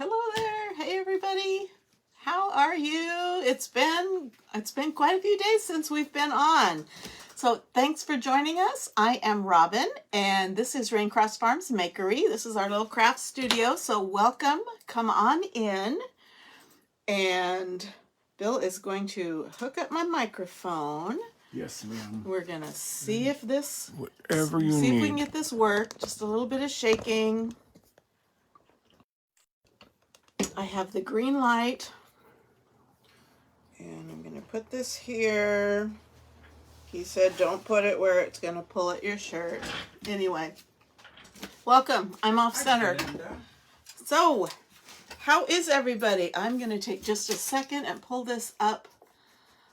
Hello there. Hey everybody. How are you? It's been quite a few days since we've been on. So thanks for joining us. I am Robin and this is Raincross Farms Makery. This is our little craft studio. So welcome. Come on in. And Bill is going to hook up my microphone. Yes, ma'am. We're gonna see if this Whatever you see need. if we can get this work. Just a little bit of shaking. I have the green light. And I'm going to put this here. He said don't put it where it's going to pull at your shirt. Anyway, welcome. I'm off center. So, how is everybody? I'm going to take just a second and pull this up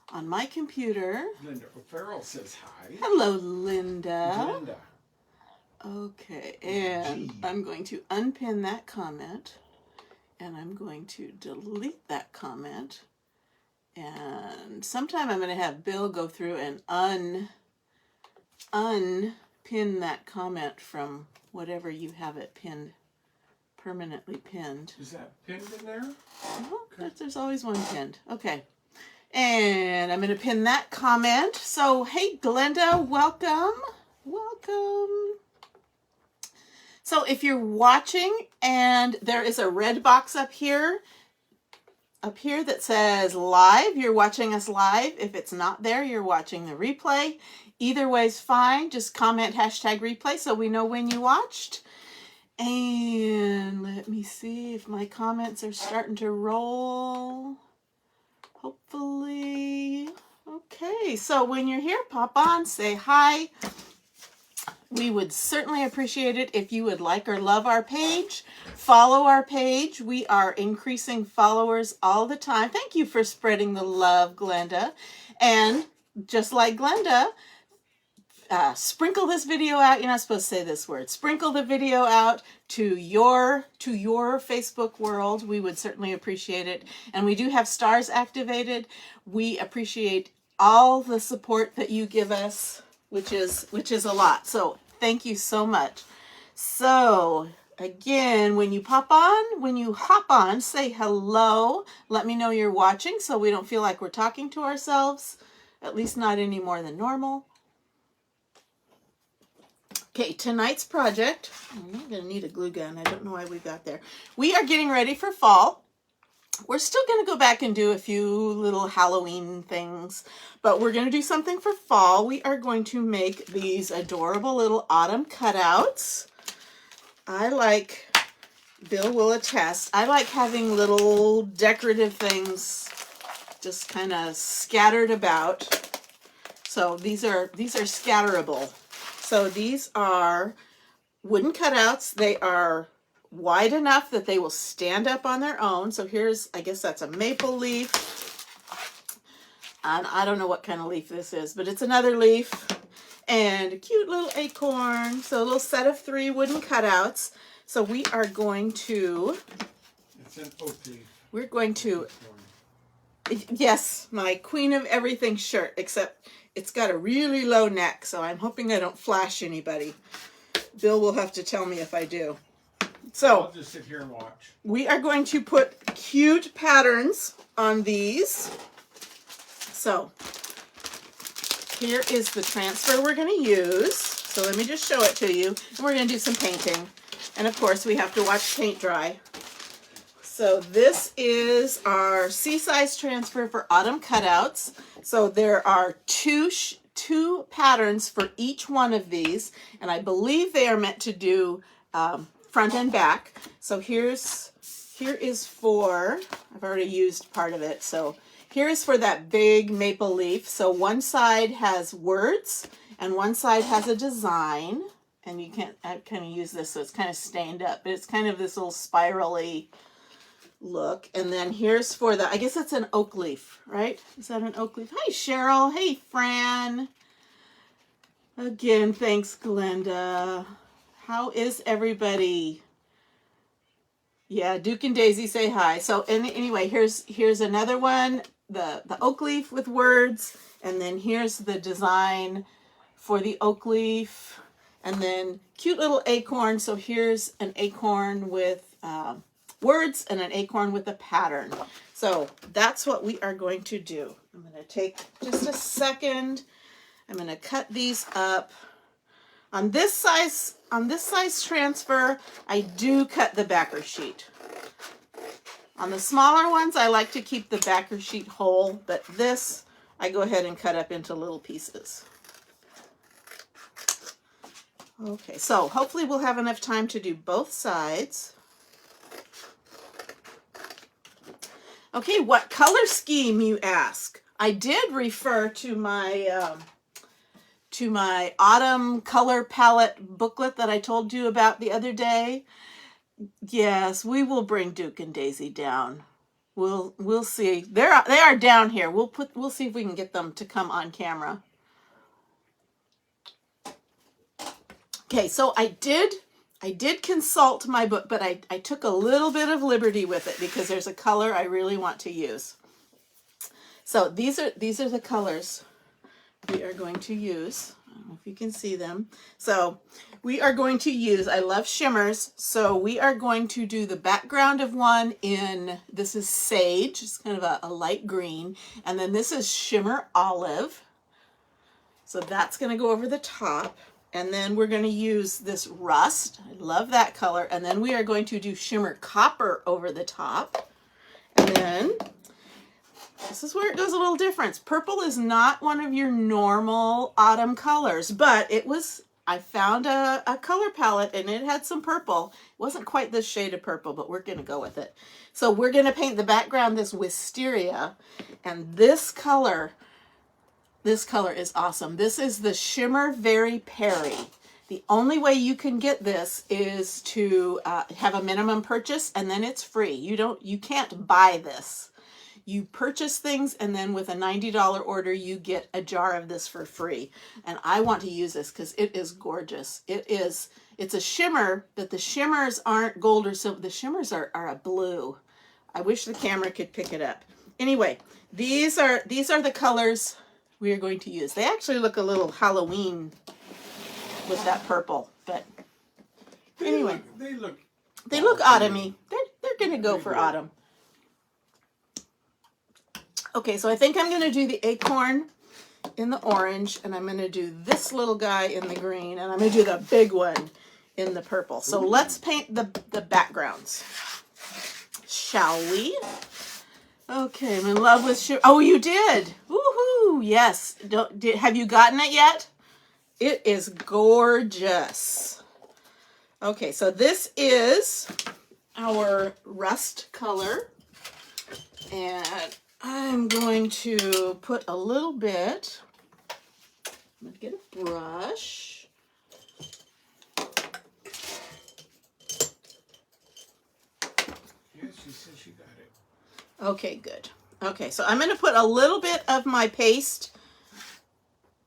on my computer. Linda O'Farrell says hi. Hello, Linda. Linda. Okay, and I'm going to unpin that comment. And I'm going to delete that comment. And sometime I'm going to have Bill go through and unpin that comment from whatever you have it pinned, permanently pinned. Is that pinned in there? Well, there's always one pinned. Okay. And I'm going to pin that comment. So, hey, Glenda, welcome. Welcome. So if you're watching and there is a red box up here that says live, you're watching us live. If it's not there, you're watching the replay. Either way is fine. Just comment #replay so we know when you watched. And let me see if my comments are starting to roll. Hopefully. Okay, so when you're here, pop on, say hi. We would certainly appreciate it if you would like or love our page. Follow our page. We are increasing followers all the time. Thank you for spreading the love, Glenda. And just like Glenda, sprinkle this video out. You're not supposed to say this word. Sprinkle the video out to your Facebook world. We would certainly appreciate it. And we do have stars activated. We appreciate all the support that you give us, which is a lot. So thank you so much. So again, when you hop on, say hello. Let me know you're watching so we don't feel like we're talking to ourselves, at least not any more than normal. Okay, tonight's project, I'm not going to need a glue gun. I don't know why we got there. We are getting ready for fall. We're still going to go back and do a few little Halloween things, but we're going to do something for fall. We are going to make these adorable little autumn cutouts. Bill will attest, I like having little decorative things just kind of scattered about. So these are scatterable. So these are wooden cutouts. They are wide enough that they will stand up on their own. So here's, I guess that's a maple leaf. And I don't know what kind of leaf this is, but it's another leaf. And a cute little acorn. So a little set of 3 wooden cutouts. So we are going to... It's an oak leaf. We're going to... Yes, my Queen of Everything shirt, except it's got a really low neck. So I'm hoping I don't flash anybody. Bill will have to tell me if I do. So I'll just sit here and watch. We are going to put cute patterns on these. So here is the transfer we're going to use. So let me just show it to you. And we're going to do some painting. And of course we have to watch paint dry. So this is our C-size transfer for autumn cutouts. So there are two patterns for each one of these. And I believe they are meant to do front and back. So here is for, I've already used part of it. So here is for that big maple leaf. So one side has words and one side has a design. And you can't kind of use this so it's kind of stained up, but it's kind of this little spirally look. And then here's for the, I guess that's an oak leaf, right? Is that an oak leaf? Hi, Cheryl. Hey, Fran. Again, thanks, Glenda. How is everybody? Yeah, Duke and Daisy say hi. So anyway, here's another one, the oak leaf with words, and then here's the design for the oak leaf, and then cute little acorn. So here's an acorn with words and an acorn with a pattern. So that's what we are going to do. I'm going to take just a second. I'm going to cut these up. On this size transfer, I do cut the backer sheet. On the smaller ones, I like to keep the backer sheet whole, but this, I go ahead and cut up into little pieces. Okay, so hopefully we'll have enough time to do both sides. Okay, what color scheme, you ask? I did refer to my autumn color palette booklet that I told you about the other day. Yes, we will bring Duke and Daisy down. We'll see. They are down here. We'll see if we can get them to come on camera. Okay, so I did consult my book, but I took a little bit of liberty with it because there's a color I really want to use. So these are the colors we are going to use. I don't know if you can see them. So we are going to use, I love shimmers, so we are going to do the background of one in, this is sage, it's kind of a light green, and then this is shimmer olive. So that's going to go over the top. And then we're going to use this rust. I love that color. And then we are going to do shimmer copper over the top. And then this is where it goes a little different. Purple is not one of your normal autumn colors, but I found a color palette and it had some purple. It wasn't quite this shade of purple, but we're going to go with it. So we're going to paint the background this wisteria, and this color is awesome. This is the Shimmer Very Perry. The only way you can get this is to have a minimum purchase, and then it's free. You can't buy this. You purchase things, and then with a $90 order, you get a jar of this for free. And I want to use this because it is gorgeous. It's a shimmer, but the shimmers aren't gold or silver. The shimmers are a blue. I wish the camera could pick it up. Anyway, these are the colors we are going to use. They actually look a little Halloween with that purple, but anyway. They look autumny. They're going to go for autumn. Okay, so I think I'm going to do the acorn in the orange, and I'm going to do this little guy in the green, and I'm going to do the big one in the purple. So let's paint the backgrounds, shall we? Okay, I'm in love with shimmer. Oh, you did! Woohoo! Yes. Have you gotten it yet? It is gorgeous. Okay, so this is our rust color, and I'm going to put a little bit. I'm going to get a brush. Yes, she said she got it. Okay, good. Okay, so I'm going to put a little bit of my paste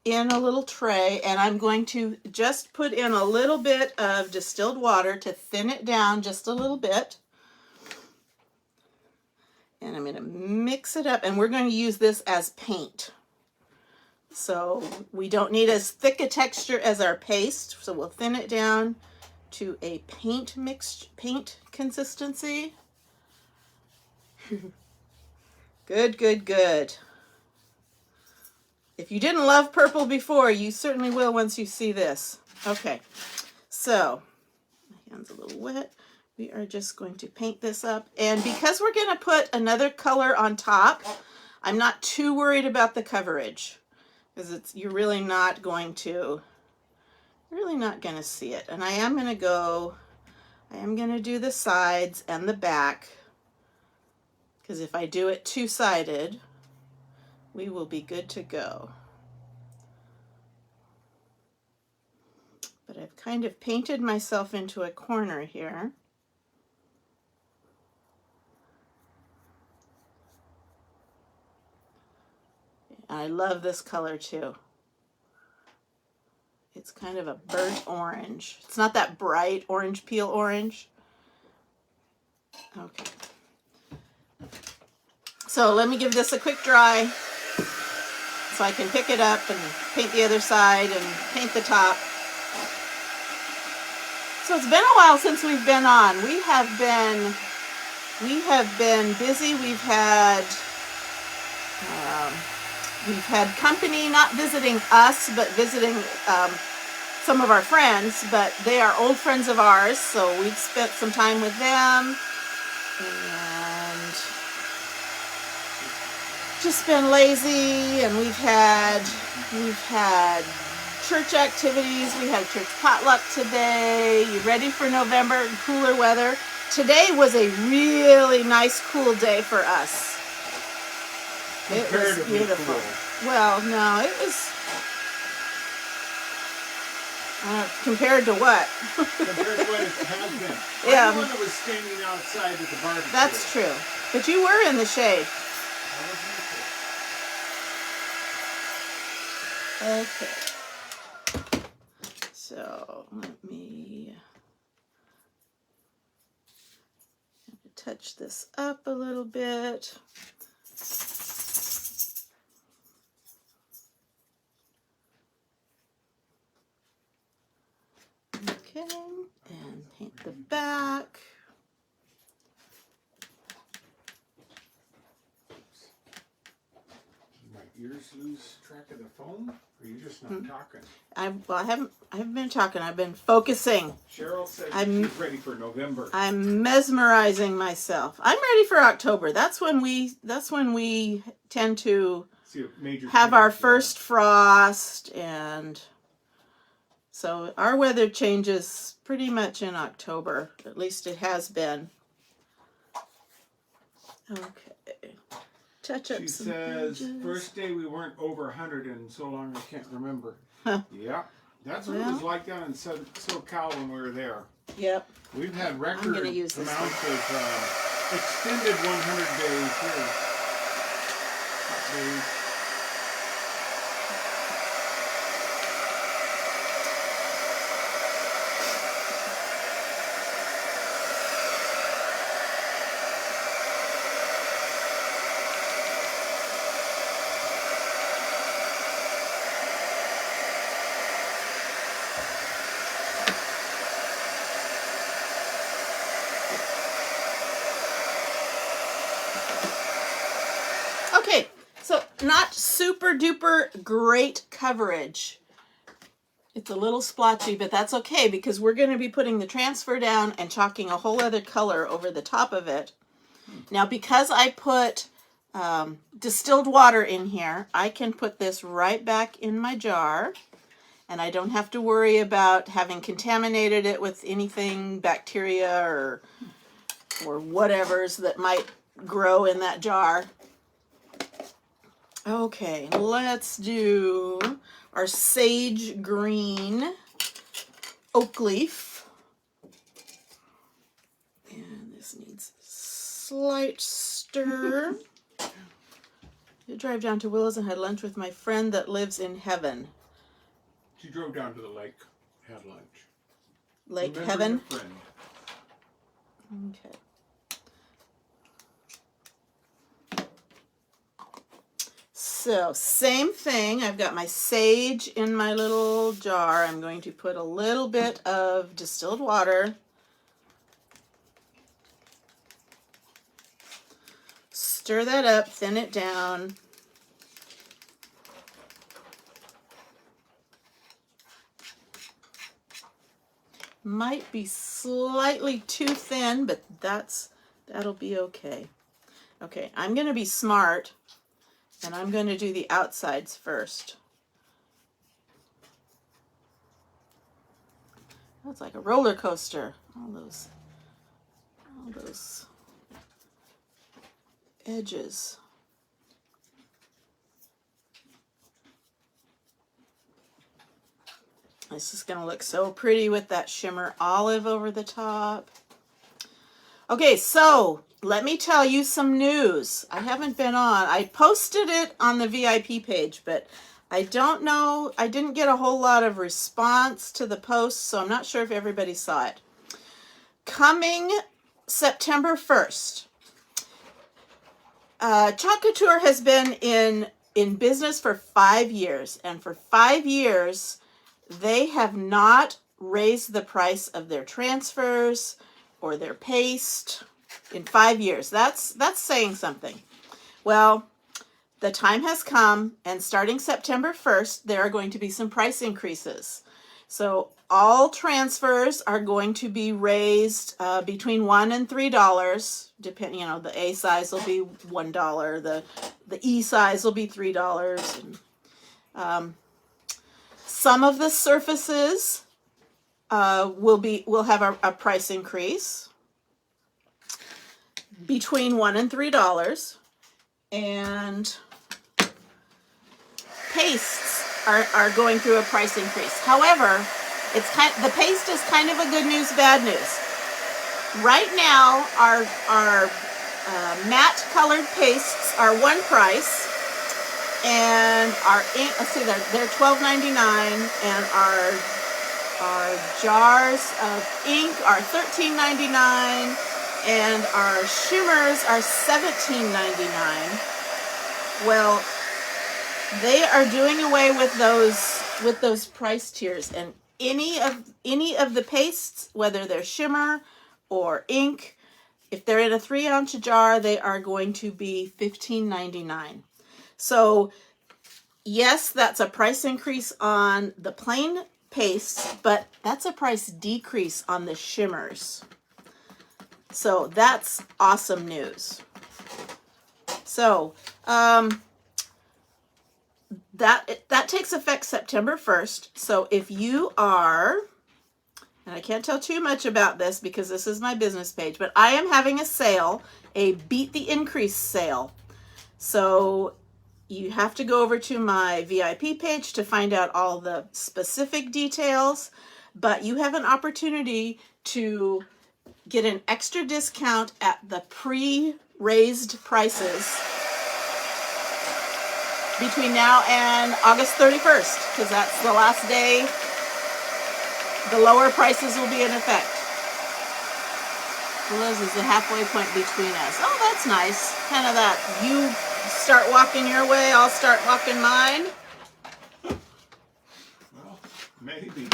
in a little tray, and I'm going to just put in a little bit of distilled water to thin it down just a little bit. And I'm going to mix it up, and we're going to use this as paint. So we don't need as thick a texture as our paste, so we'll thin it down to a paint consistency. Good, good, good. If you didn't love purple before, you certainly will once you see this. Okay, so my hand's a little wet. We are just going to paint this up. And because we're going to put another color on top, I'm not too worried about the coverage, because you're really not going to see it. And I am going to do the sides and the back, because if I do it two-sided, we will be good to go. But I've kind of painted myself into a corner here. I love this color too. It's kind of a burnt orange. It's not that bright orange peel orange. Okay. So let me give this a quick dry so I can pick it up and paint the other side and paint the top. So it's been a while since we've been on. We have been We have been busy. We've had company not visiting us, but visiting some of our friends, but they are old friends of ours, so we've spent some time with them and just been lazy. And we've had church activities. We had church potluck today. You ready for November and cooler weather? Today was a really nice cool day for us. It was beautiful. Cool. Well, no, it was compared to what? Compared to what it has been. Yeah. I'm the one that was standing outside at the barbecue. That's true. But you were in the shade. Okay. So let me touch this up a little bit. Okay, and paint the back. My ears lose track of the phone? Or are you just not talking? I haven't been talking. I've been focusing. Cheryl said she's ready for November. I'm mesmerizing myself. I'm ready for October. That's when we tend to have our first frost, and so our weather changes pretty much in October. At least it has been. Okay. Touch up She some says, edges. first day we weren't over 100 in so long I can't remember. Huh. Yeah, that's what it was like down in SoCal when we were there. Yep. We've had record gonna use this amounts of extended 100 days here. Hot days. Okay, so not super duper great coverage. It's a little splotchy, but that's okay because we're going to be putting the transfer down and chalking a whole other color over the top of it. Now, because I put distilled water in here, I can put this right back in my jar, and I don't have to worry about having contaminated it with anything, bacteria or whatevers that might grow in that jar. Okay, let's do our sage green oak leaf. And this needs a slight stir. I drive down to Willows and had lunch with my friend that lives in heaven. She drove down to the lake, had lunch. Lake Remembering Heaven? a friend. Okay. So, same thing. I've got my sage in my little jar. I'm going to put a little bit of distilled water. Stir that up, thin it down. Might be slightly too thin, but that'll be okay. Okay, I'm going to be smart. And I'm going to do the outsides first. That's like a roller coaster. All those edges. This is going to look so pretty with that shimmer olive over the top. Okay, so let me tell you some news. I haven't been on. I posted it on the VIP page, but I don't know. I didn't get a whole lot of response to the post, so I'm not sure if everybody saw it. Coming September 1st, Cutouts has been in business for 5 years, and for 5 years, they have not raised the price of their transfers or their paste In 5 years. That's saying something. Well, the time has come, and starting September 1st, there are going to be some price increases. So all transfers are going to be raised between $1 and $3. Depending, you know, the A size will be $1. The E size will be $3. And, some of the surfaces will have a price increase between $1 and $3. And pastes are going through a price increase. However, the paste is kind of a good news, bad news. Right now, our matte colored pastes are one price, and our ink, let's see, they're $12.99, and our jars of ink are $13.99, and our shimmers are $17.99. Well, they are doing away with those price tiers, and any of the pastes, whether they're shimmer or ink, if they're in a 3-ounce jar, they are going to be $15.99. So yes, that's a price increase on the plain pastes, but that's a price decrease on the shimmers. So that's awesome news. So that takes effect September 1st. So if you are, and I can't tell too much about this because this is my business page, but I am having a sale, a Beat the Increase sale. So you have to go over to my VIP page to find out all the specific details, but you have an opportunity to get an extra discount at the pre-raised prices between now and August 31st, because that's the last day the lower prices will be in effect. Liz is the halfway point between us. Oh, that's nice. Kind of that you start walking your way, I'll start walking mine. Well, maybe.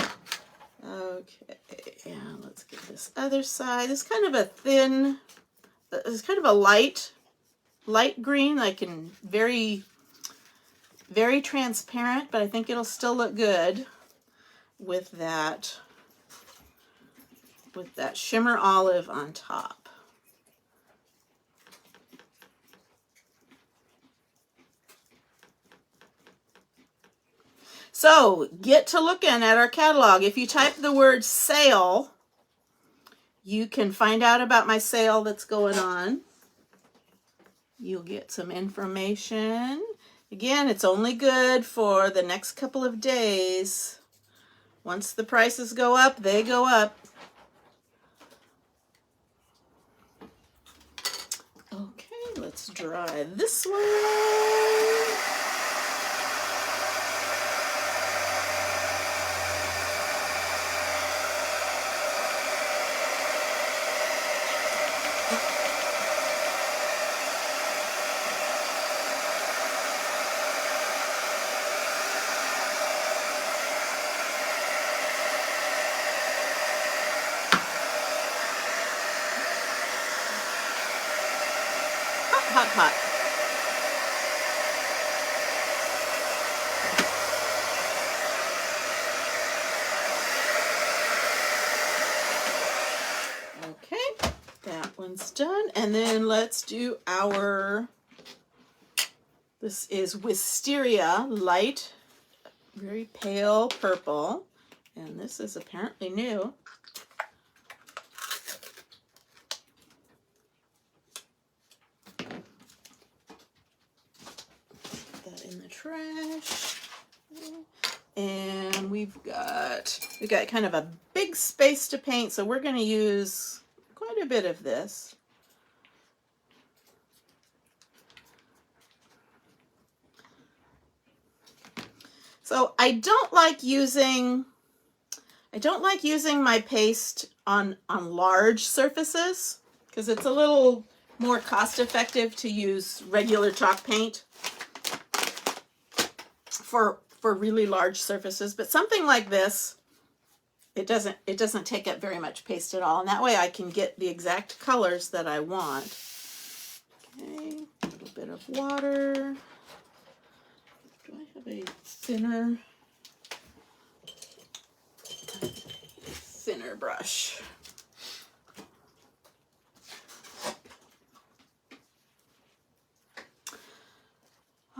Okay, and let's get this other side. It's kind of a thin, it's kind of a light green, like in very transparent, but I think it'll still look good with that shimmer olive on top. So get to looking at our catalog. If you type the word sale, you can find out about my sale that's going on. You'll get some information. Again, it's only good for the next couple of days. Once the prices go up, they go up. Okay, let's dry this one. Hot. Okay, that one's done. And then let's do this is Wisteria Light, very pale purple. And this is apparently new. In the trash, and we've got kind of a big space to paint, so we're going to use quite a bit of this. So I don't like using my paste on large surfaces because it's a little more cost effective to use regular chalk paint for really large surfaces, but something like this it doesn't take up very much paste at all, and that way I can get the exact colors that I want. Okay, a little bit of water. Do I have a thinner brush?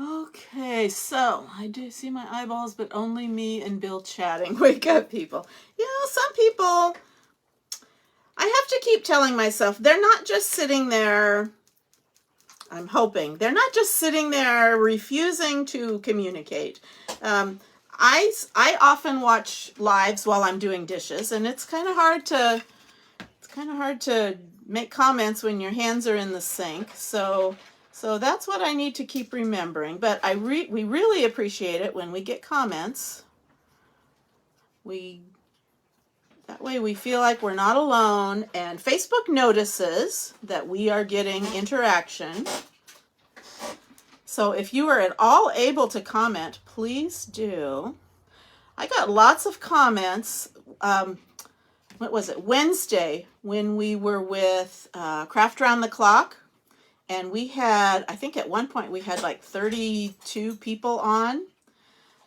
Okay, so I do see my eyeballs, but only me and Bill chatting. Wake up, people. You know, some people, I have to keep telling myself, they're not just sitting there, I'm hoping, they're not just sitting there refusing to communicate. I often watch lives while I'm doing dishes, and it's kind of hard to make comments when your hands are in the sink. So that's what I need to keep remembering. But we really appreciate it when we get comments. That way we feel like we're not alone, and Facebook notices that we are getting interaction. So if you are at all able to comment, please do. I got lots of comments. What was it? Wednesday, when we were with Craft Round the Clock. And we had, I think at one point we had like 32 people on.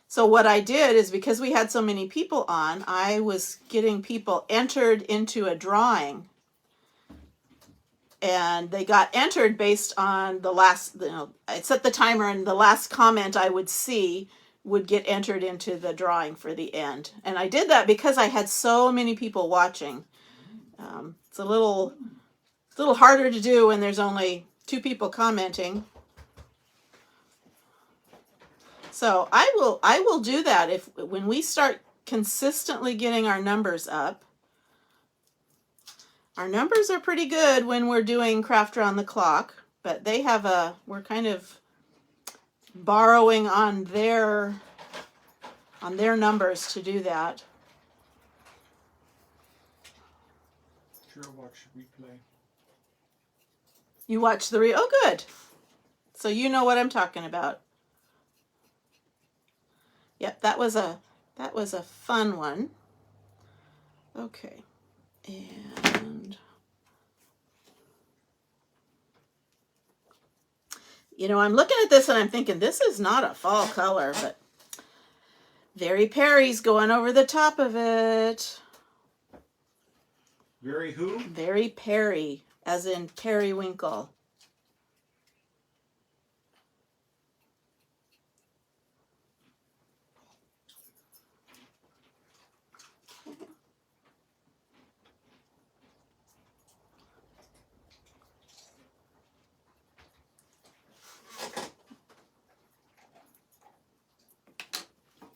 So what I did is, because we had so many people on, I was getting people entered into a drawing. And they got entered based on the last, I set the timer, and the last comment I would see would get entered into the drawing for the end. And I did that because I had so many people watching. It's a little harder to do when there's only 2 people commenting. So I will do that when we start consistently getting our numbers up. Our numbers are pretty good when we're doing Craft Round the Clock, but we're kind of borrowing on their numbers to do that. Sure, watch replay. You watch the oh, good. So you know what I'm talking about. Yep, that was a fun one. Okay. And I'm looking at this and I'm thinking, this is not a fall color, but Very Perry's going over the top of it. Very who? Very Perry, as in periwinkle.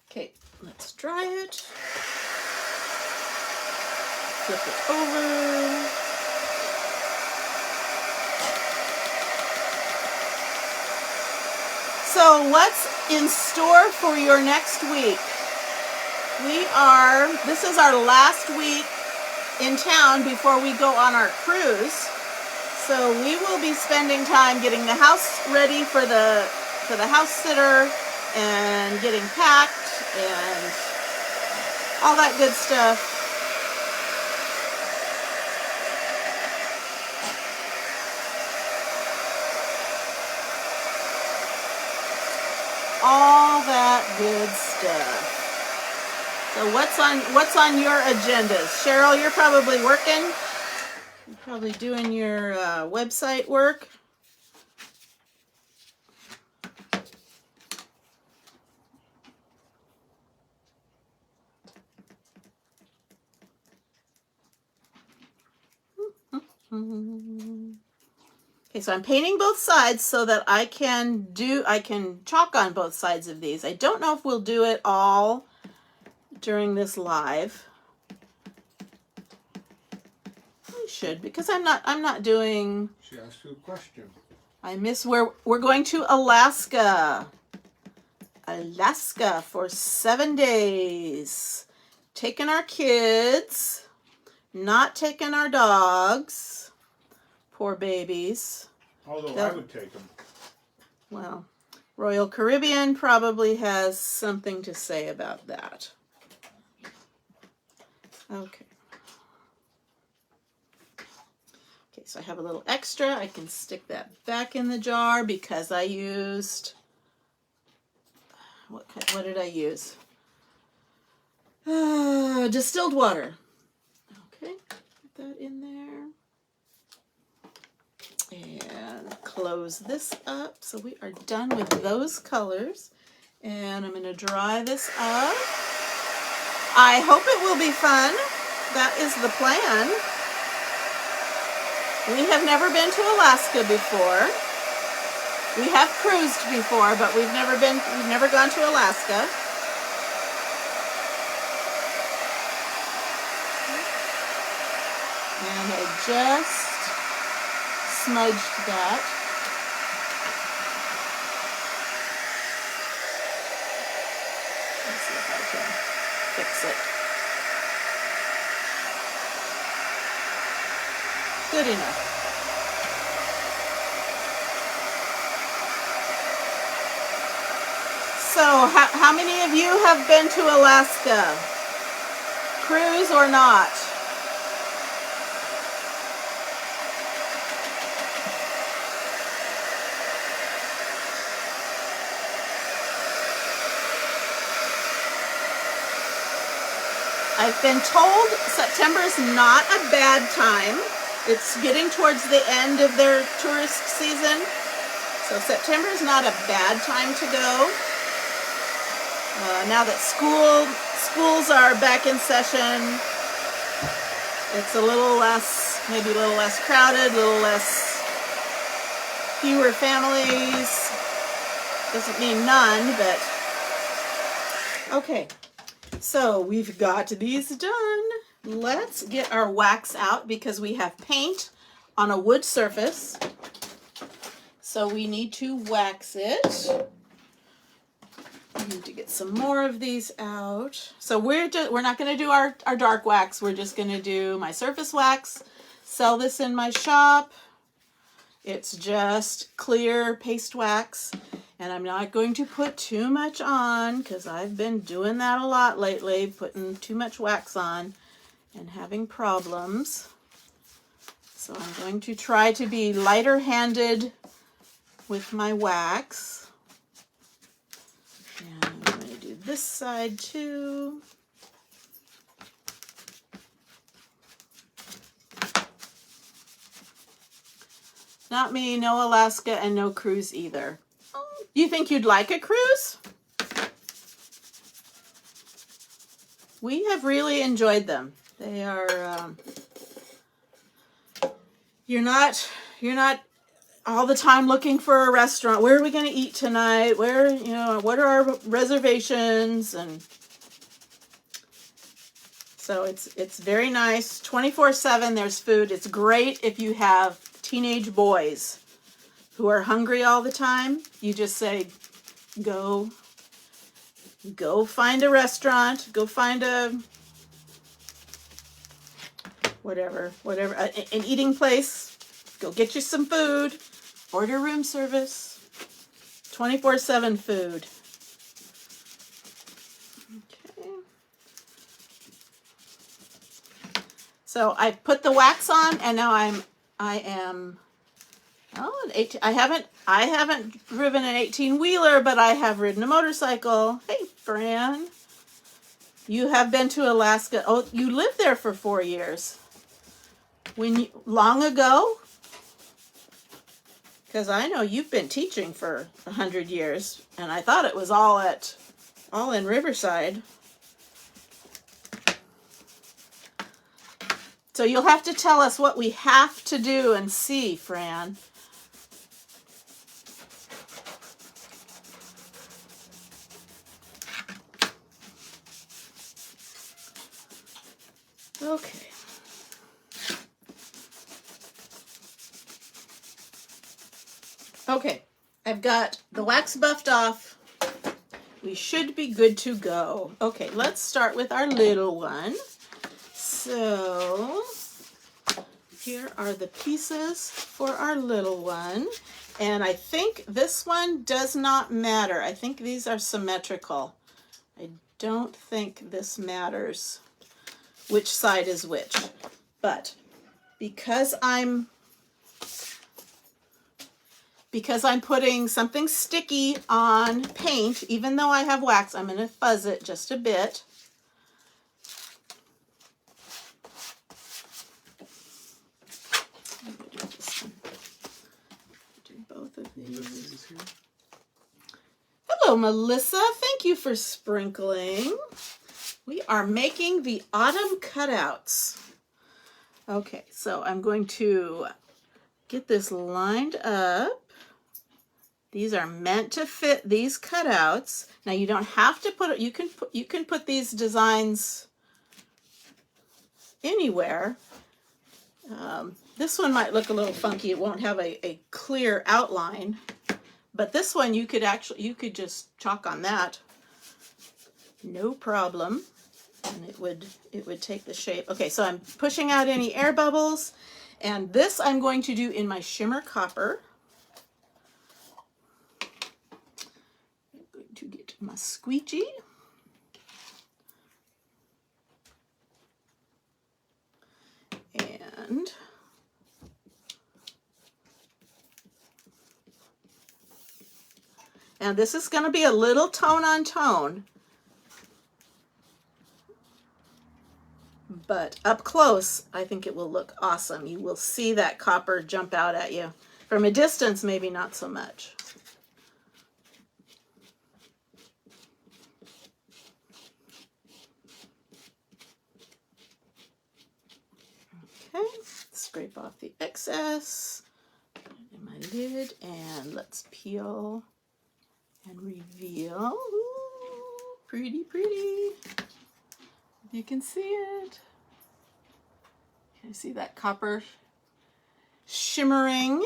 Okay, let's dry it. Flip it over. So what's in store for your next week? This is our last week in town before we go on our cruise. So we will be spending time getting the house ready for the house sitter and getting packed and all that good stuff. All that good stuff. So what's on your agendas? Cheryl, you're probably working. You're probably doing your website work. Okay, so I'm painting both sides so that I can chalk on both sides of these. I don't know if we'll do it all during this live. We should, because I'm not doing. She asked you a question. We're going to Alaska. Alaska for 7 days. Taking our kids, not taking our dogs. Poor babies. Although I would take them. Well, Royal Caribbean probably has something to say about that. Okay. Okay, so I have a little extra. I can stick that back in the jar because I used, what did I use? Distilled water. Okay, put that in there. And close this up. So we are done with those colors. And I'm going to dry this up. I hope it will be fun. That is the plan. We have never been to Alaska before. We have cruised before, but we've never gone to Alaska. And I just smudged that. Let's see if I can fix it. Good enough. So, how many of you have been to Alaska? Cruise or not? I've been told September is not a bad time. It's getting towards the end of their tourist season. So September is not a bad time to go. Now that schools are back in session, it's a little less, maybe a little less crowded, fewer families. Doesn't mean none, but okay. So we've got these done. Let's get our wax out because we have paint on a wood surface. So we need to wax it. We need to get some more of these out. So we're not going to do our dark wax. We're just going to do my surface wax. Sell this in my shop. It's just clear paste wax. And I'm not going to put too much on because I've been doing that a lot lately, putting too much wax on and having problems. So I'm going to try to be lighter handed with my wax. And I'm going to do this side too. Not me, no Alaska, and no cruise either. You think you'd like a cruise? We have really enjoyed them. They are, you're not all the time looking for a restaurant. Where are we going to eat tonight? Where, what are our reservations? And so it's very nice. 24/7 there's food. It's great if you have teenage boys who are hungry all the time. You just say, go find a restaurant, go find a whatever, an eating place, go get you some food, order room service, 24/7 food. Okay. So I put the wax on, and now I am. Oh, I haven't driven an 18-wheeler, but I have ridden a motorcycle. Hey, Fran. You have been to Alaska. Oh, you lived there for 4 years. Long ago? Because I know you've been teaching for 100 years, and I thought it was all in Riverside. So you'll have to tell us what we have to do and see, Fran. Okay. Okay, I've got the wax buffed off. We should be good to go. Okay, let's start with our little one. So, here are the pieces for our little one. And I think this one does not matter. I think these are symmetrical. I don't think this matters. which side is which. But because I'm putting something sticky on paint, even though I have wax, I'm going to fuzz it just a bit. Do both of these. Hello, Melissa. Thank you for sprinkling. We are making the autumn cutouts. Okay, so I'm going to get this lined up. These are meant to fit these cutouts. Now you don't have to put it, you can put these designs anywhere. This one might look a little funky. It won't have a clear outline, but this one you could just chalk on that. No problem. And it would take the shape. Okay, so I'm pushing out any air bubbles, and this I'm going to do in my shimmer copper. I'm going to get my squeegee. And this is going to be a little tone on tone. But up close, I think it will look awesome. You will see that copper jump out at you. From a distance, maybe not so much. Okay, scrape off the excess. Put it in my lid, and let's peel and reveal. Ooh, pretty, pretty. You can see it. Can you see that copper shimmering?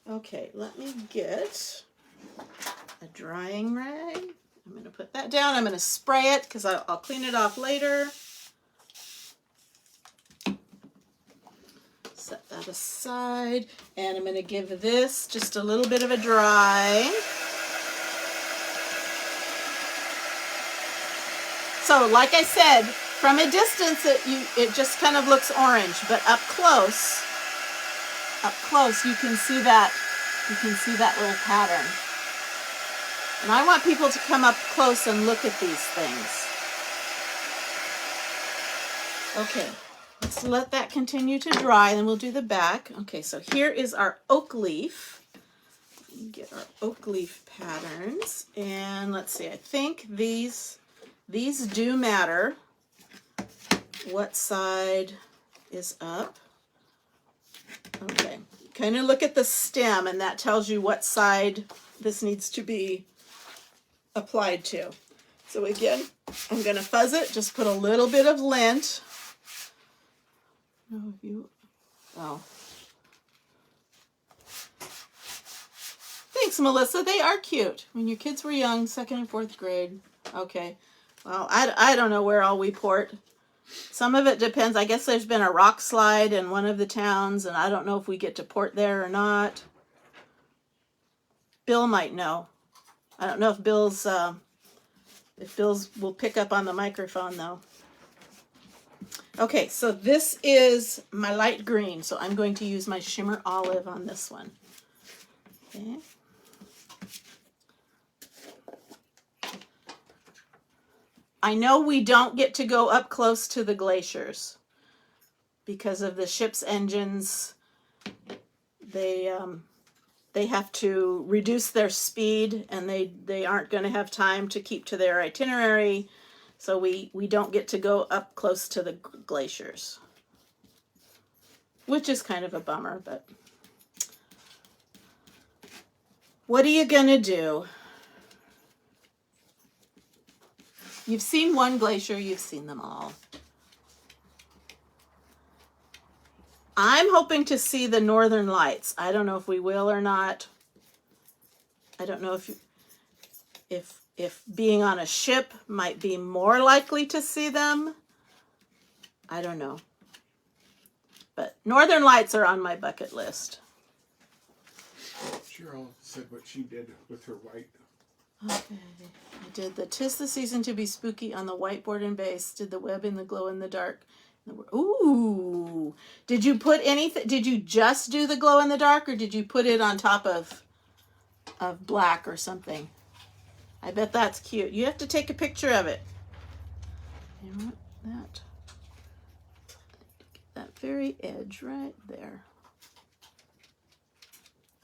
Okay, let me get a drying rag. I'm going to put that down. I'm going to spray it because I'll clean it off later. Set that aside. And I'm going to give this just a little bit of a dry. So like I said, from a distance it just kind of looks orange, but up close you can see that little pattern. And I want people to come up close and look at these things. Okay, let's let that continue to dry, and then we'll do the back. Okay, so here is our oak leaf. Get our oak leaf patterns, and let's see, I think these do matter. What side is up? Okay, kind of look at the stem, and that tells you what side this needs to be applied to. So again, I'm going to fuzz it, just put a little bit of lint. Oh. Thanks, Melissa. They are cute. When your kids were young, 2nd and 4th grade. Okay. Well, I don't know where all we port. Some of it depends. I guess there's been a rock slide in one of the towns, and I don't know if we get to port there or not. Bill might know. I don't know if Bill's will pick up on the microphone, though. Okay, so this is my light green, so I'm going to use my shimmer olive on this one. Okay. I know we don't get to go up close to the glaciers because of the ship's engines. They have to reduce their speed, and they aren't going to have time to keep to their itinerary, so we don't get to go up close to the glaciers, which is kind of a bummer, but what are you going to do? You've seen one glacier, you've seen them all. I'm hoping to see the northern lights. I don't know if we will or not. I don't know if being on a ship might be more likely to see them. I don't know. But northern lights are on my bucket list. Cheryl said what she did with her white Okay. I did the 'Tis the Season to be Spooky on the whiteboard and base. Did the web in the glow in the dark. Ooh. Did you put anything? Did you just do the glow in the dark, or did you put it on top of black or something? I bet that's cute. You have to take a picture of it. You want that very edge right there.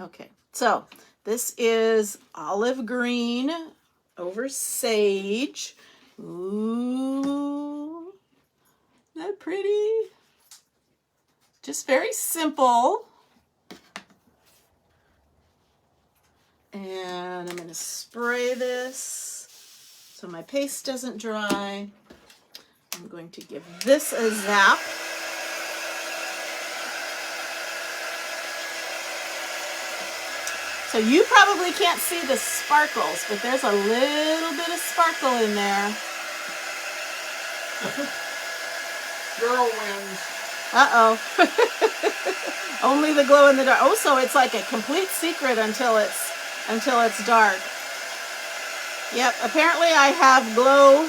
Okay, so this is olive green over sage. Ooh, isn't that pretty? Just very simple. And I'm going to spray this so my paste doesn't dry. I'm going to give this a zap. So you probably can't see the sparkles, but there's a little bit of sparkle in there. Girl wins. Uh-oh. Only the glow in the dark. Oh, so it's like a complete secret until it's dark. Yep, apparently I have glow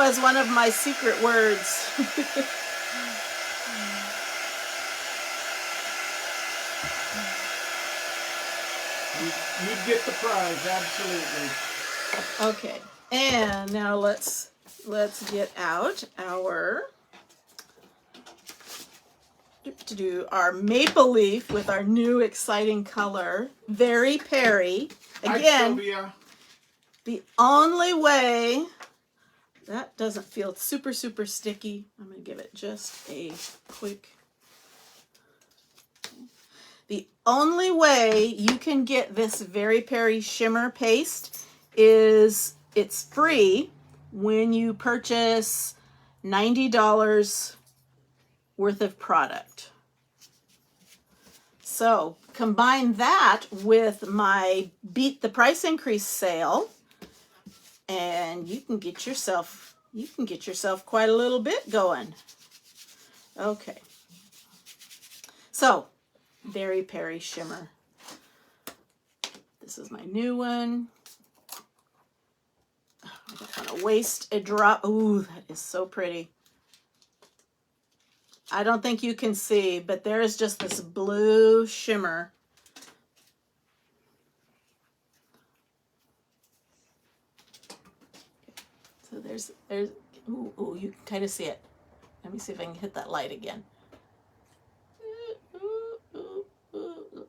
as one of my secret words. You'd get the prize, absolutely. Okay, and now let's get out our to do our maple leaf with our new exciting color, Very Perry. Again, Hi, the only way that doesn't feel super sticky. I'm going to give it just a quick. The only way you can get this Very Perry shimmer paste is it's free when you purchase $90 worth of product. So combine that with my Beat the Price Increase sale, and you can get yourself quite a little bit going. Okay. So, Very Perry shimmer. This is my new one. I don't want to waste a drop. Ooh, that is so pretty. I don't think you can see, but there is just this blue shimmer. So there's ooh, you can kind of see it. Let me see if I can hit that light again.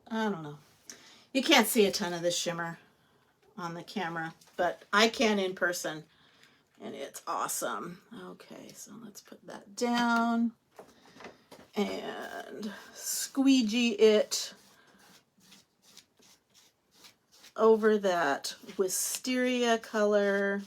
I don't know. You can't see a ton of this shimmer on the camera, but I can in person, and it's awesome. Okay, so let's put that down and squeegee it over that wisteria color.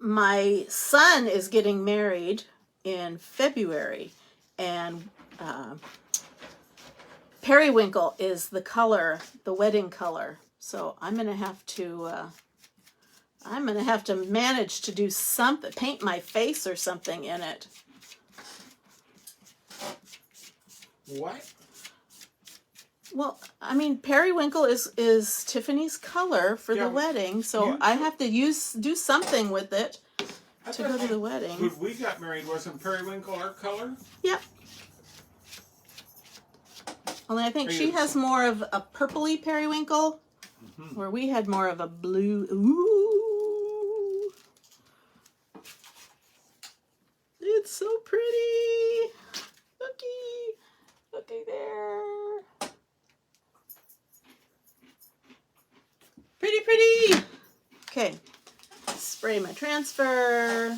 My son is getting married in February, and periwinkle is the color, the wedding color. So I'm gonna have to manage to do something, paint my face or something in it. What? Well, I mean, periwinkle is Tiffany's color for the wedding, so I have to do something with it to go to the wedding. When we got married, wasn't periwinkle our color? Yep. Only I think she has more of a purpley periwinkle, where we had more of a blue. Ooh, it's so pretty. Looky there. Pretty. Okay, spray my transfer.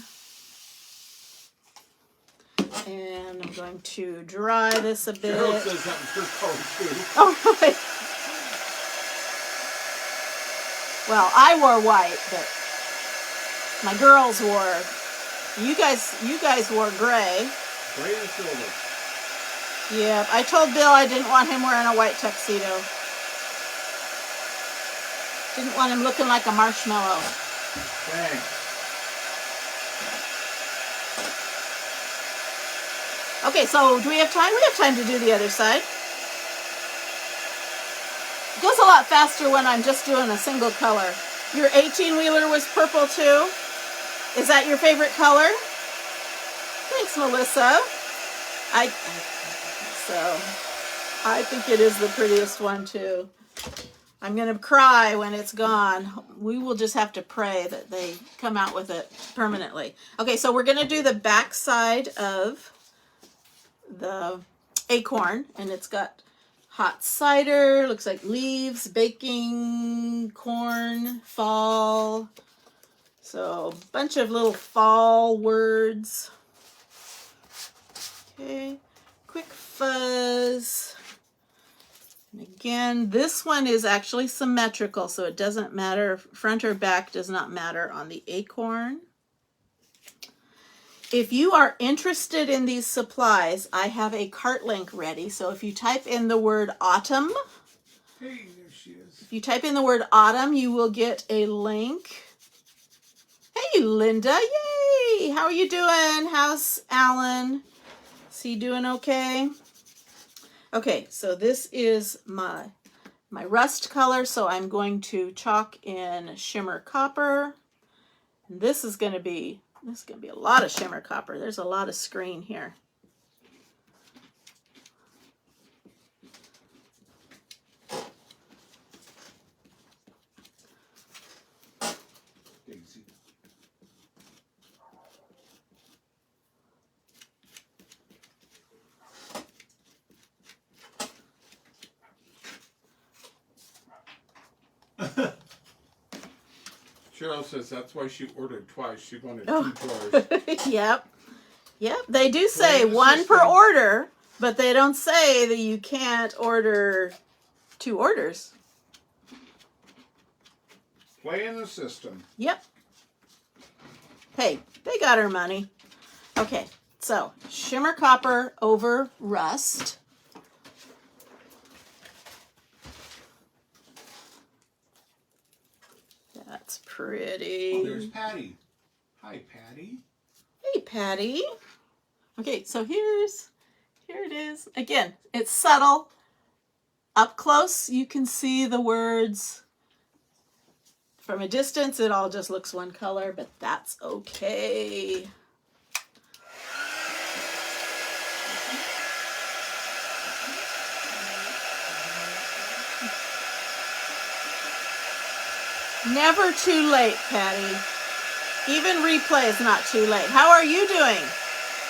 And I'm going to dry this a bit. Cheryl says something's her color too. Oh, right. Well, I wore white, but my girls wore. You guys wore gray. Gray and silver. Yeah, I told Bill I didn't want him wearing a white tuxedo. Didn't want him looking like a marshmallow. Thanks. Okay, so do we have time? We have time to do the other side. It goes a lot faster when I'm just doing a single color. Your 18-wheeler was purple too? Is that your favorite color? Thanks, Melissa. I think it is the prettiest one too. I'm going to cry when it's gone. We will just have to pray that they come out with it permanently. Okay, so we're going to do the back side of the acorn, and it's got hot cider, looks like leaves, baking, corn, fall. So a bunch of little fall words. Okay, quick fuzz. And again, this one is actually symmetrical, so it doesn't matter. Front or back does not matter on the acorn. If you are interested in these supplies, I have a cart link ready. So if you type in the word autumn, Hey, there she is. if you type in the word autumn, you will get a link. Hey, Linda, yay! How are you doing? How's Alan? Is he doing okay? Okay, so this is my rust color, so I'm going to chalk in shimmer copper. And this is going to be a lot of shimmer copper. There's a lot of screen here. Daisy. Cheryl says that's why she ordered twice. She wanted 2 jars. Yep. They do say one per order, but they don't say that you can't order 2 orders. Play in the system. Yep. Hey, they got our money. Okay, so shimmer copper over rust. That's pretty. Oh, there's Patty. Hi, Patty. Hey, Patty. Okay, so here it is. Again, it's subtle. Up close, you can see the words. From a distance, it all just looks one color, but that's okay. Never too late, Patty. Even replay is not too late. How are you doing?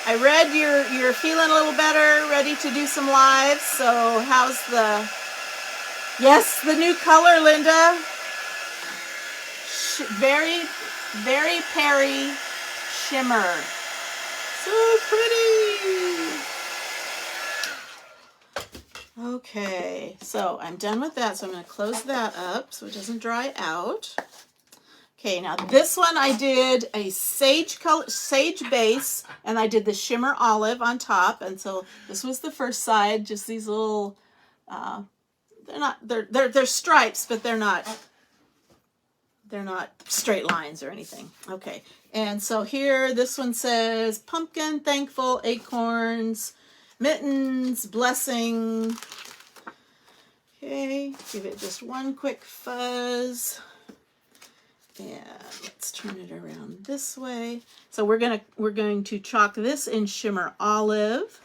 I read you're feeling a little better, ready to do some lives. So how's the... Yes, the new color, Linda. Very, very Perry shimmer. So pretty. Okay, so I'm done with that. So I'm going to close that up so it doesn't dry out. Okay, now this one I did a sage base, and I did the shimmer olive on top. And so this was the first side, just these little, they're stripes, but they're not straight lines or anything. Okay, and so here, this one says pumpkin, thankful, acorns, mittens, blessing. Okay, give it just one quick fuzz. And let's turn it around this way. So we're going to chalk this in shimmer olive.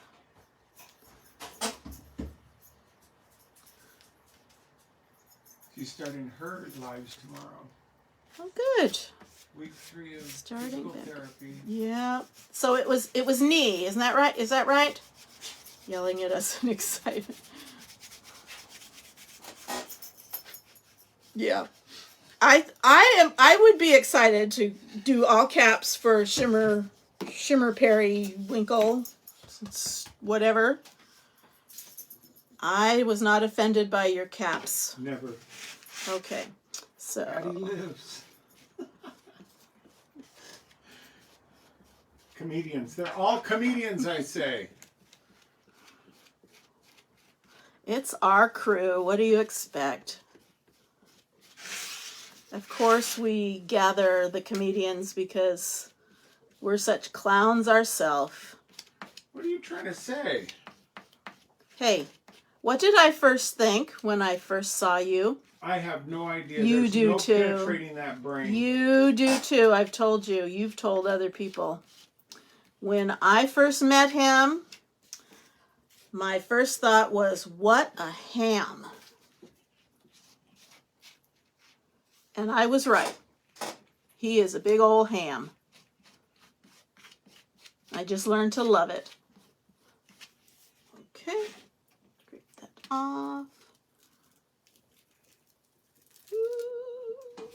She's starting her lives tomorrow. Oh, good. Week 3 of Starting physical back. therapy. Yeah. So it was knee, isn't that right? Is that right? Yelling at us in excitement. Yeah. I would be excited to do all caps for shimmer periwinkle, whatever. I was not offended by your caps. Never. Okay. So Patty lives. Comedians. They're all comedians, I say. it's our crew. What do you expect? Of course, we gather the comedians because we're such clowns ourselves. What are you trying to say? Hey, what did I first think when I first saw you? I have no idea. You There's do no too. penetrating that brain. You do too. I've told you. You've told other people. When I first met him, my first thought was, what a ham. And I was right. He is a big old ham. I just learned to love it. Okay. Scrape that off. Ooh,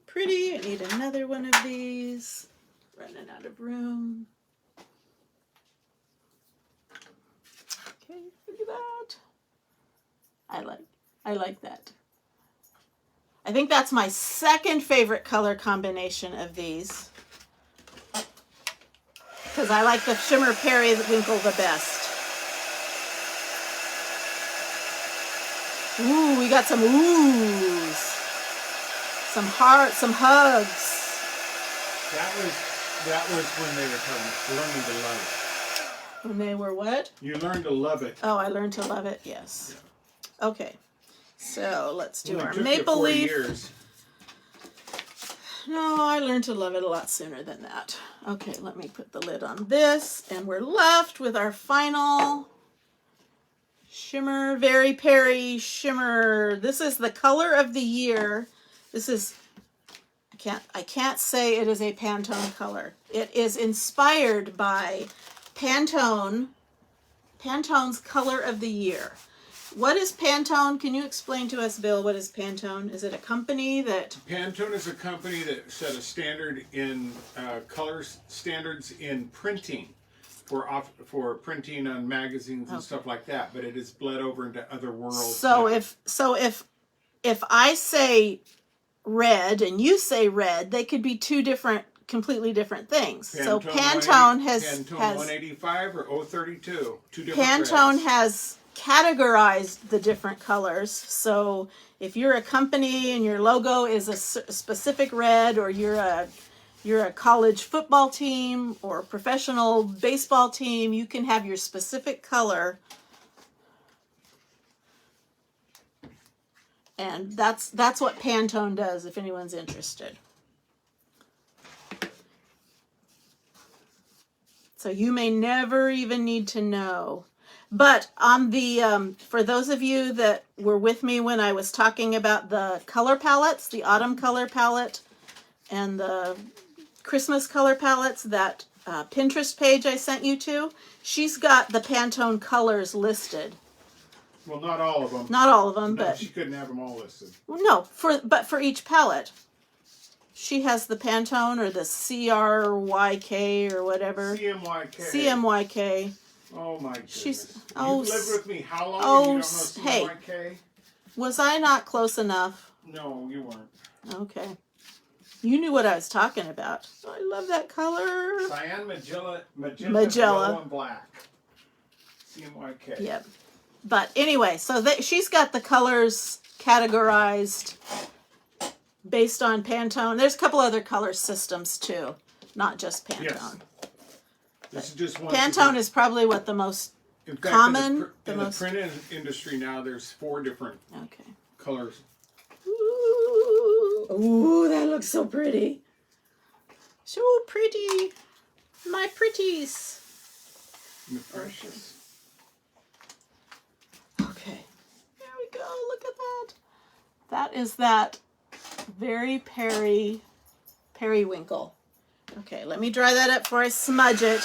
pretty. I need another one of these. Running out of room. Okay, look at that. I like that. I think that's my second favorite color combination of these, because I like the shimmer periwinkle the best. Ooh, we got some oohs, some hearts, some hugs. That was when they were learning to love it. When they were what? You learned to love it. Oh, I learned to love it. Yes. Yeah. Okay. So let's do our took maple you 4 leaf. years. No, I learned to love it a lot sooner than that. Okay, let me put the lid on this, and we're left with our final shimmer, Very Perry shimmer. This is the color of the year. This is, I can't say it is a Pantone color. It is inspired by Pantone's color of the year. What is Pantone? Can you explain to us, Bill, what is Pantone? Is it a company that... Pantone is a company that set a standard in color standards in printing for printing on magazines and stuff like that, but it has bled over into other worlds. So if I say red and you say red, they could be two completely different things. So Pantone has 185 or 032, two different Pantone reds. has categorized the different colors. So if you're a company and your logo is a specific red, or you're a college football team or a professional baseball team, you can have your specific color. And that's what Pantone does, if anyone's interested. So you may never even need to know. But on the, for those of you that were with me when I was talking about the color palettes, the autumn color palette and the Christmas color palettes, that Pinterest page I sent you to, she's got the Pantone colors listed. Well, not all of them. Not all of them, no, but... she couldn't have them all listed. No, but for each palette. She has the Pantone or the CRYK or whatever. CMYK. CMYK. Oh my goodness. You've lived with me how long and you don't know CMYK? Hey, was I not close enough? No, you weren't. Okay. You knew what I was talking about. Oh, I love that color. Cyan, magenta, yellow, and black. CMYK. Yep. But anyway, so she's got the colors categorized based on Pantone. There's a couple other color systems too, not just Pantone. Yes. This is just one. Pantone is probably what the most common. In the print industry now, there's 4 different colors. Ooh, that looks so pretty. So pretty. My pretties. The precious. Okay. There we go. Look at that. That is that Very periwinkle. Okay, let me dry that up before I smudge it.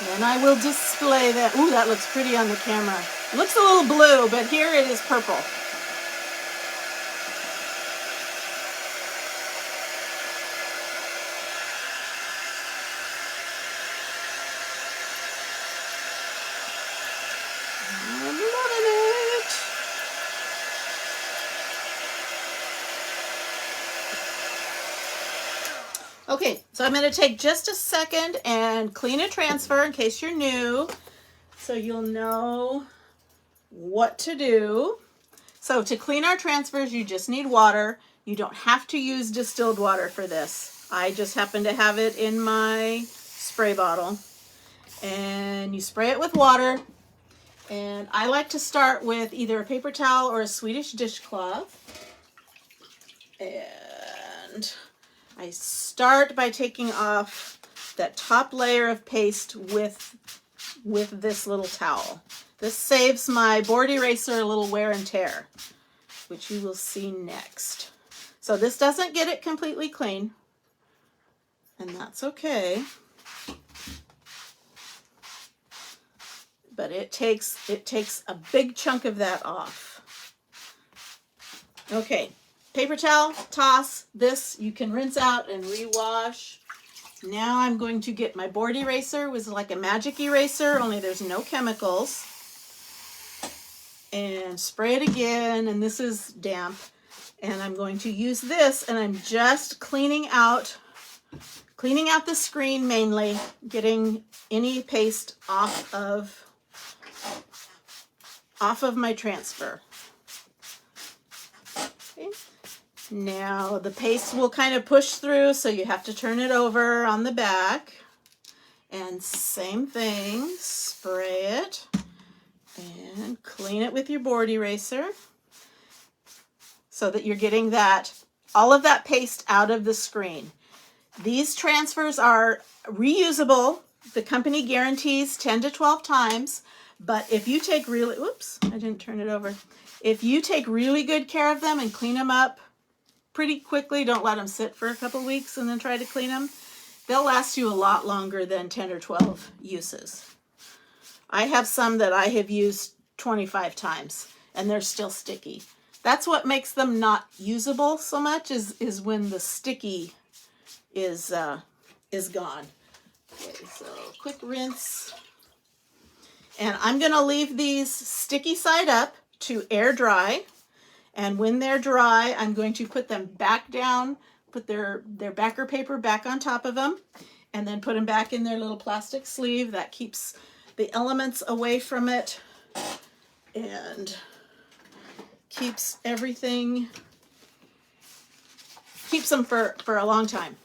Then I will display that. Ooh, that looks pretty on the camera. It looks a little blue, but here it is purple. I'm loving it. Okay, so I'm going to take just a second and clean and transfer in case you're new, so you'll know what to do. So to clean our transfers, you just need water. You don't have to use distilled water for this. I just happen to have it in my spray bottle. And you spray it with water. And I like to start with either a paper towel or a Swedish dishcloth. And I start by taking off that top layer of paste with this little towel. This saves my board eraser a little wear and tear, which you will see next. So this doesn't get it completely clean, and that's okay. But it takes a big chunk of that off. Okay, paper towel, toss. This you can rinse out and rewash. Now I'm going to get my board eraser, which is like a magic eraser, only there's no chemicals. And spray it again, and this is damp. And I'm going to use this, and I'm just cleaning out the screen mainly, getting any paste off of my transfer. Okay. Now the paste will kind of push through, so you have to turn it over on the back. And same thing, spray it and clean it with your board eraser so that you're getting all of that paste out of the screen. These transfers are reusable. The company guarantees 10 to 12 times. But if you take If you take really good care of them and clean them up pretty quickly, don't let them sit for a couple weeks and then try to clean them, they'll last you a lot longer than 10 or 12 uses. I have some that I have used 25 times and they're still sticky. That's what makes them not usable so much is when the sticky is gone. Okay, so quick rinse. And I'm going to leave these sticky side up to air dry. And when they're dry, I'm going to put them back down, put their backer paper back on top of them, and then put them back in their little plastic sleeve. That keeps the elements away from it and keeps everything, keeps them for a long time.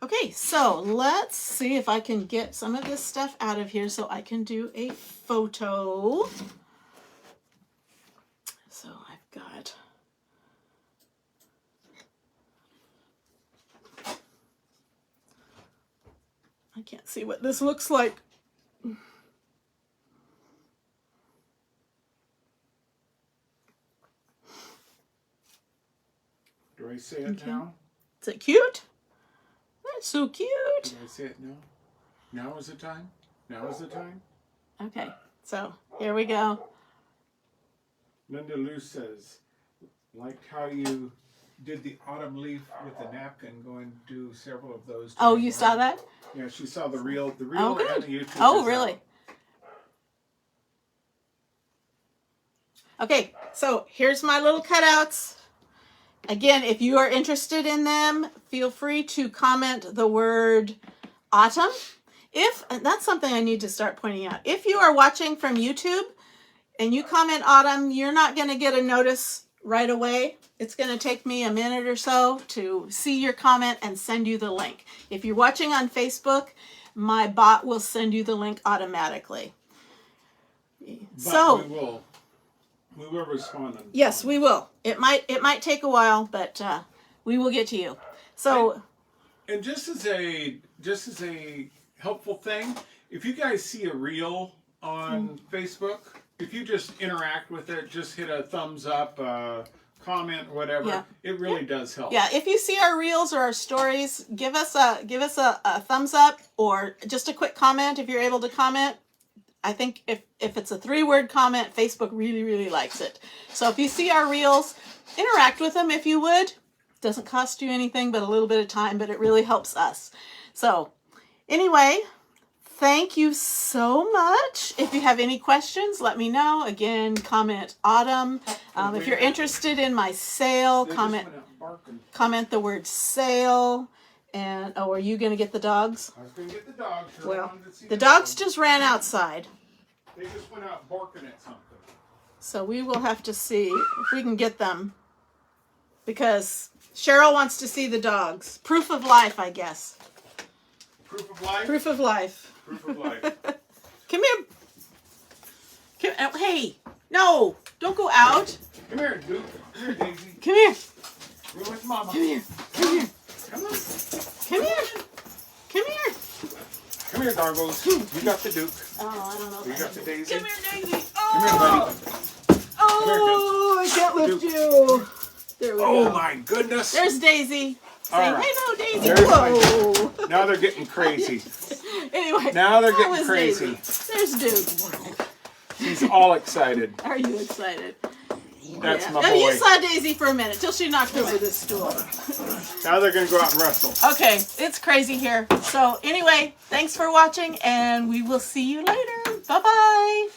Okay, so let's see if I can get some of this stuff out of here so I can do a photo. So I've got, I can't see what this looks like. Do I say it now? Is it cute? That's so cute. Do I say it now? Now is the time? Now is the time? Okay, so here we go. Linda Lou says, liked how you did the autumn leaf with the napkin. Go and do several of those. Oh, you saw that? Yeah, she saw the reel Oh, and good. the YouTube. Oh, really? Okay, so here's my little cutouts. Again, if you are interested in them, feel free to comment the word autumn. And that's something I need to start pointing out. If you are watching from YouTube and you comment autumn, you're not going to get a notice right away. It's going to take me a minute or so to see your comment and send you the link. If you're watching on Facebook, my bot will send you the link automatically. But we will respond. Yes, we will. It might take a while, but we will get to you. So, and just as a helpful thing, if you guys see a reel on Facebook, if you just interact with it, just hit a thumbs up, comment, whatever, it really does help. Yeah, if you see our reels or our stories, give us a thumbs up or just a quick comment if you're able to comment. I think if it's a 3-word comment, Facebook really, really likes it. So if you see our reels, interact with them if you would. Doesn't cost you anything but a little bit of time, but it really helps us. So anyway, thank you so much. If you have any questions, let me know. Again, comment autumn. If you're interested in my sale, comment the word sale. And, are you going to get the dogs? I was going to get the dogs. Well, the dogs just ran outside. They just went out barking at something. So we will have to see if we can get them. Because Cheryl wants to see the dogs. Proof of life, I guess. Proof of life? Proof of life. Proof of life. Come here. Hey, no, don't go out. Come here, Duke. Come here, Daisy. Come here. Come with Mama. Come here. Come here. Come on. Come here. Come here. Come here, Doggos. You got the Duke. Oh, I don't know. You got the Daisy. Come here, Daisy. Come here, buddy. Oh, I can't lift you. There we go. Oh my goodness. There's Daisy. Say All right. hello, Daisy. There's Whoa. Now they're getting crazy. Anyway. Now they're that getting was crazy. Daisy. There's Duke. He's all excited. Are you excited? That's Yeah. my Oh, you boy. saw Daisy for a minute till she knocked over this stool. Now they're going to go out and wrestle. Okay, it's crazy here. So anyway, thanks for watching, and we will see you later. Bye-bye.